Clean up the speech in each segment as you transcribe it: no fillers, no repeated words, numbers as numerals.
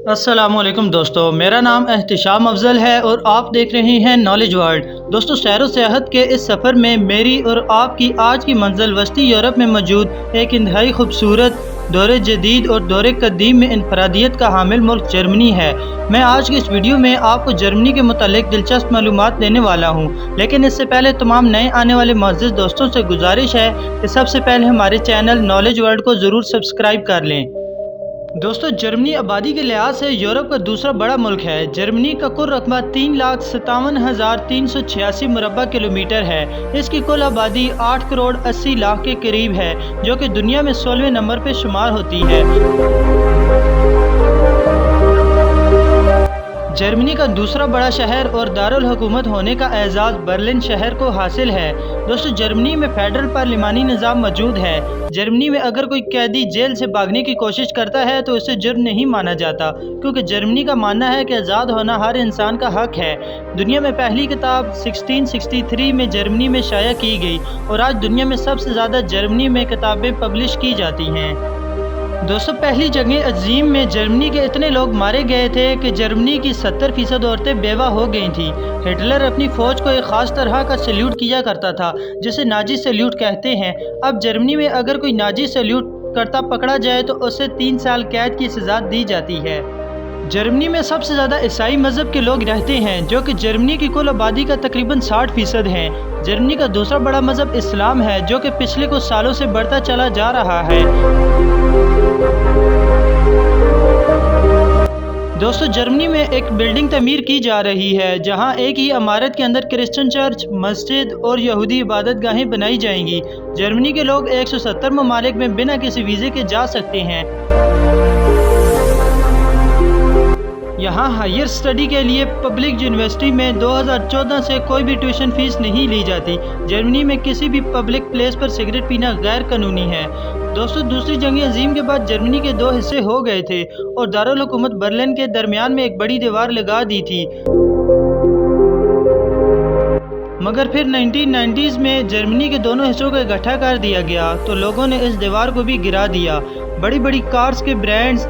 अस्सलामुअलैकुम दोस्तों, मेरा नाम एहतिशाम अफजल है और आप देख रहे हैं नॉलेज वर्ल्ड। दोस्तों, सैर व सियाहत के इस सफ़र में मेरी और आपकी आज की मंजिल वस्ती यूरोप में मौजूद एक इंतहाई खूबसूरत दौरे जदीद और दौरे कदीम में इनफरादियत का हामिल मुल्क जर्मनी है। मैं आज की इस वीडियो में आपको जर्मनी के मुतालिक दिलचस्प मालूमात देने वाला हूँ, लेकिन इससे पहले तमाम नए आने वाले मुअज़्ज़िज़ दोस्तों से गुजारिश है कि सबसे पहले हमारे चैनल नॉलेज वर्ल्ड को ज़रूर सब्सक्राइब कर लें। दोस्तों, जर्मनी आबादी के लिहाज से यूरोप का दूसरा बड़ा मुल्क है। जर्मनी का कुल रकबा 3,57,386 मुरबा किलोमीटर है। इसकी कुल आबादी 8 करोड़ 80 लाख के करीब है, जो कि दुनिया में 16वें नंबर पर शुमार होती है। जर्मनी का दूसरा बड़ा शहर और दारुल हुकूमत होने का एजाज़ बर्लिन शहर को हासिल है। दोस्तों, जर्मनी में फेडरल पार्लिमानी निज़ाम मौजूद है। जर्मनी में अगर कोई कैदी जेल से भागने की कोशिश करता है तो इसे जुर्म नहीं माना जाता, क्योंकि जर्मनी का मानना है कि आज़ाद होना हर इंसान का हक है। दुनिया में पहली किताब 1663 में जर्मनी में शाया की गई और आज दुनिया में सबसे ज़्यादा जर्मनी में किताबें पब्लिश की जाती हैं। दोस्तों, पहली जंग अजीम में जर्मनी के इतने लोग मारे गए थे कि जर्मनी की 70% औरतें बेवा हो गई थीं। हिटलर अपनी फ़ौज को एक ख़ास तरह का सल्यूट किया करता था, जिसे नाजी सल्यूट कहते हैं। अब जर्मनी में अगर कोई नाजी सल्यूट करता पकड़ा जाए तो उसे 3 साल कैद की सज़ा दी जाती है। जर्मनी में सबसे ज़्यादा ईसाई मज़हब के लोग रहते हैं, जो कि जर्मनी की कुल आबादी का तकरीबन 60% हैं। जर्मनी का दूसरा बड़ा मज़हब इस्लाम है, जो कि पिछले कुछ सालों से बढ़ता चला जा रहा है। दोस्तों, जर्मनी में एक बिल्डिंग तमीर की जा रही है, जहां एक ही इमारत के अंदर क्रिश्चियन चर्च, मस्जिद और यहूदी इबादत गाहें बनाई जाएंगी। जर्मनी के लोग 170 ममालिक में बिना किसी वीज़े के जा सकते हैं। यहाँ हायर स्टडी के लिए पब्लिक यूनिवर्सिटी में 2014 से कोई भी ट्यूशन फीस नहीं ली जाती। जर्मनी में किसी भी पब्लिक प्लेस पर सिगरेट पीना गैर कानूनी है। दोस्तों, दूसरी जंग अजीम के बाद जर्मनी के 2 हिस्से हो गए थे और दारुल हुकूमत बर्लिन के दरमियान में एक बड़ी दीवार लगा दी थी, मगर फिर 1990s में जर्मनी के दोनों हिस्सों को इकट्ठा कर दिया गया तो लोगों ने इस दीवार को भी गिरा दिया। बड़ी बड़ी कार्स के ब्रांड्स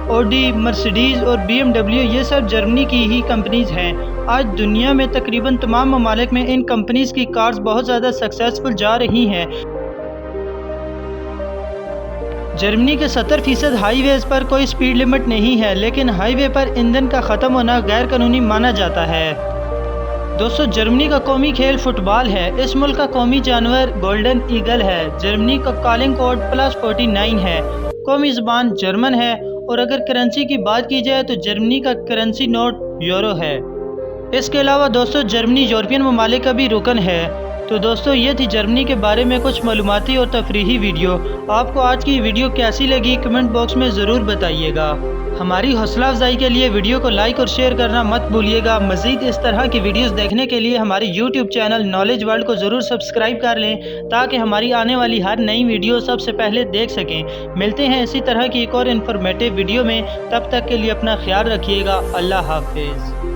ऑडी, मर्सिडीज़ और BMW ये सब जर्मनी की ही कंपनीज हैं। आज दुनिया में तकरीबन तमाम ममालिक में इन कंपनीज की कार्स बहुत ज़्यादा सक्सेसफुल जा रही हैं। जर्मनी के 70% हाईवेज़ पर कोई स्पीड लिमिट नहीं है, लेकिन हाईवे पर ईंधन का ख़त्म होना गैर कानूनी माना जाता है। दोस्तों, जर्मनी का कौमी खेल फुटबॉल है। इस मुल्क का कौमी जानवर गोल्डन ईगल है। जर्मनी का कॉलिंग कोड +49 है। कौमी ज़बान जर्मन है और अगर करेंसी की बात की जाए तो जर्मनी का करेंसी नोट यूरो है। इसके अलावा दोस्तों, जर्मनी यूरोपियन ममालिक का भी रुकन है। तो दोस्तों, ये थी जर्मनी के बारे में कुछ मालूमाती और तफरीही वीडियो। आपको आज की वीडियो कैसी लगी कमेंट बॉक्स में ज़रूर बताइएगा। हमारी हौसला अफजाई के लिए वीडियो को लाइक और शेयर करना मत भूलिएगा। मज़ीद इस तरह की वीडियोस देखने के लिए हमारी यूट्यूब चैनल नॉलेज वर्ल्ड को ज़रूर सब्सक्राइब कर लें, ताकि हमारी आने वाली हर नई वीडियो सबसे पहले देख सकें। मिलते हैं इसी तरह की एक और इन्फॉर्मेटिव वीडियो में, तब तक के लिए अपना ख्याल रखिएगा। अल्लाह हाफिज़।